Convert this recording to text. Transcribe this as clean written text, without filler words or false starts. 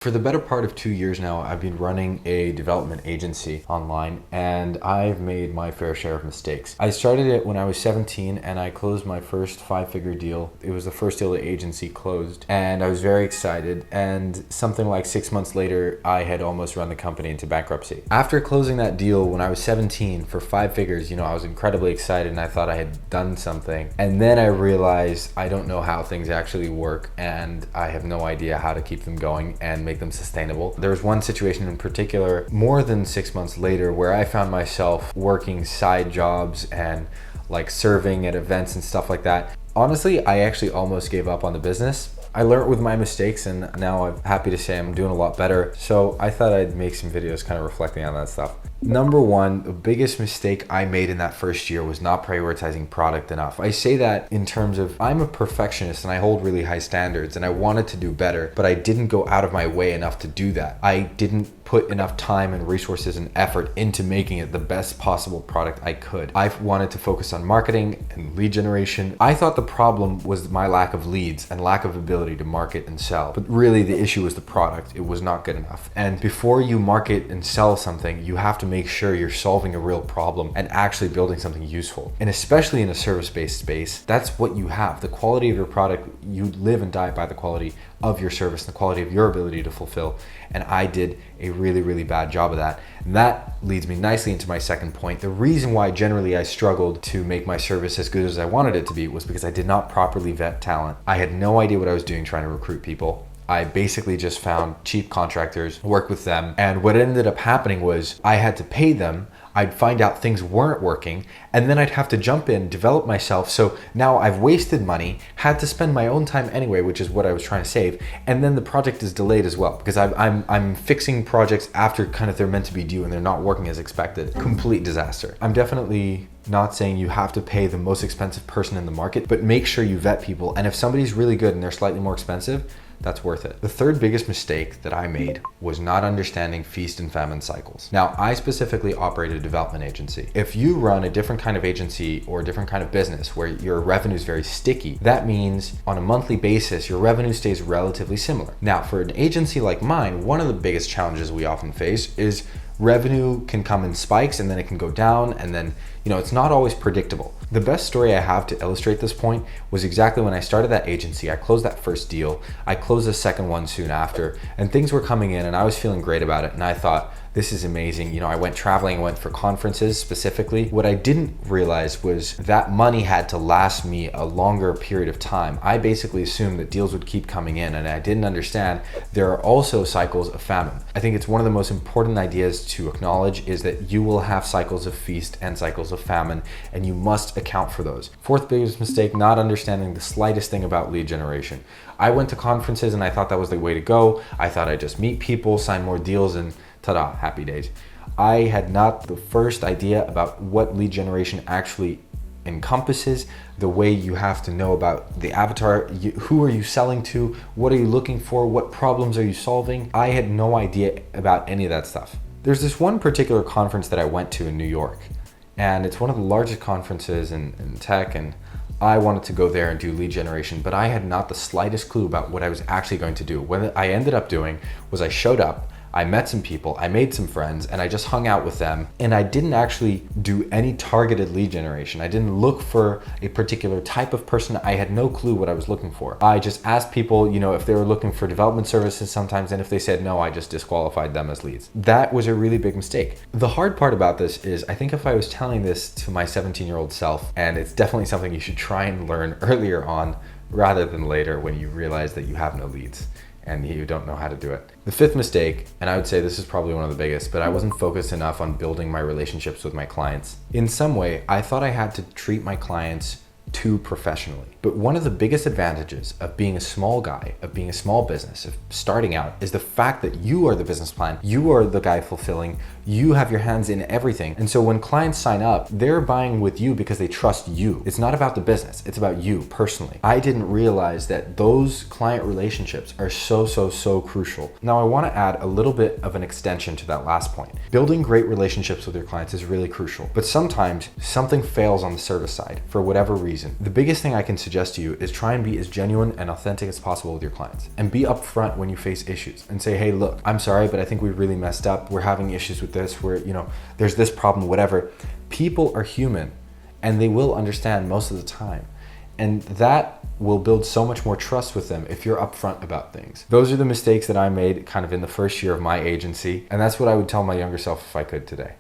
For the better part of 2 years now, I've been running a development agency online, and I've made my fair share of mistakes. I started it when I was 17 and I closed my first 5-figure deal. It was the first deal the agency closed, and I was very excited. And something like 6 months later, I had almost run the company into bankruptcy. After closing that deal when I was 17 for 5 figures, I was incredibly excited and I thought I had done something. And then I realized I don't know how things actually work, and I have no idea how to keep them going and make them sustainable. There was one situation in particular more than 6 months later where I found myself working side jobs and like serving at events and stuff like that. Honestly, I actually almost gave up on the business. I learned with my mistakes, and now I'm happy to say I'm doing a lot better. So I thought I'd make some videos kind of reflecting on that stuff. Number one, the biggest mistake I made in that first year was not prioritizing product enough. I say that in terms of I'm a perfectionist and I hold really high standards and I wanted to do better, but I didn't go out of my way enough to do that. I didn't put enough time and resources and effort into making it the best possible product I could. I wanted to focus on marketing and lead generation. I thought the problem was my lack of leads and lack of ability to market and sell. But really the issue was the product. It was not good enough. And before you market and sell something, you have to make sure you're solving a real problem and actually building something useful. And especially in a service-based space, that's what you have. The quality of your product, you live and die by the quality of your service, the quality of your ability to fulfill. And I did a really, really bad job of that. And that leads me nicely into my second point. The reason why generally I struggled to make my service as good as I wanted it to be was because I did not properly vet talent. I had no idea what I was doing trying to recruit people. I basically just found cheap contractors, worked with them, and what ended up happening was I had to pay them. I'd find out things weren't working, and then I'd have to jump in, develop myself. So now I've wasted money, had to spend my own time anyway, which is what I was trying to save, and then the project is delayed as well because I'm fixing projects after kind of they're meant to be due and they're not working as expected. Complete disaster. I'm definitely not saying you have to pay the most expensive person in the market, but make sure you vet people, and if somebody's really good and they're slightly more expensive, that's worth it. The third biggest mistake that I made was not understanding feast and famine cycles. Now, I specifically operate a development agency. If you run a different kind of agency or a different kind of business where your revenue is very sticky, that means on a monthly basis, your revenue stays relatively similar. Now, for an agency like mine, one of the biggest challenges we often face is revenue can come in spikes and then it can go down, and then it's not always predictable. The best story I have to illustrate this point was exactly when I started that agency. I closed that first deal. I closed the second one soon after, and things were coming in and I was feeling great about it. And I thought, this is amazing. I went traveling, I went for conferences specifically. What I didn't realize was that money had to last me a longer period of time. I basically assumed that deals would keep coming in, and I didn't understand there are also cycles of famine. I think it's one of the most important ideas to acknowledge is that you will have cycles of feast and cycles of famine, and you must account for those. Fourth biggest mistake, not understanding the slightest thing about lead generation. I went to conferences and I thought that was the way to go. I thought I'd just meet people, sign more deals, and ta-da, happy days. I had not the first idea about what lead generation actually encompasses, the way you have to know about the avatar, who are you selling to, what are you looking for, what problems are you solving. I had no idea about any of that stuff. There's this one particular conference that I went to in New York, and it's one of the largest conferences in tech, and I wanted to go there and do lead generation, but I had not the slightest clue about what I was actually going to do. What I ended up doing was I showed up, I met some people, I made some friends, and I just hung out with them. And I didn't actually do any targeted lead generation. I didn't look for a particular type of person. I had no clue what I was looking for. I just asked people, if they were looking for development services sometimes, and if they said no, I just disqualified them as leads. That was a really big mistake. The hard part about this is I think if I was telling this to my 17-year-old self, and it's definitely something you should try and learn earlier on rather than later when you realize that you have no leads and you don't know how to do it. The fifth mistake, and I would say this is probably one of the biggest, but I wasn't focused enough on building my relationships with my clients. In some way, I thought I had to treat my clients too professionally. But one of the biggest advantages of being a small guy, of being a small business, of starting out, is the fact that you are the business plan, you are the guy fulfilling, you have your hands in everything. And so when clients sign up, they're buying with you because they trust you. It's not about the business, it's about you personally. I didn't realize that those client relationships are so crucial. Now I want to add a little bit of an extension to that last point. Building great relationships with your clients is really crucial, but sometimes something fails on the service side for whatever reason. reason. The biggest thing I can suggest to you is try and be as genuine and authentic as possible with your clients, and be upfront when you face issues and say, hey, look, I'm sorry, but I think we really messed up. We're having issues with this. There's this problem, whatever. People are human and they will understand most of the time. And that will build so much more trust with them if you're upfront about things. Those are the mistakes that I made kind of in the first year of my agency. And that's what I would tell my younger self if I could today.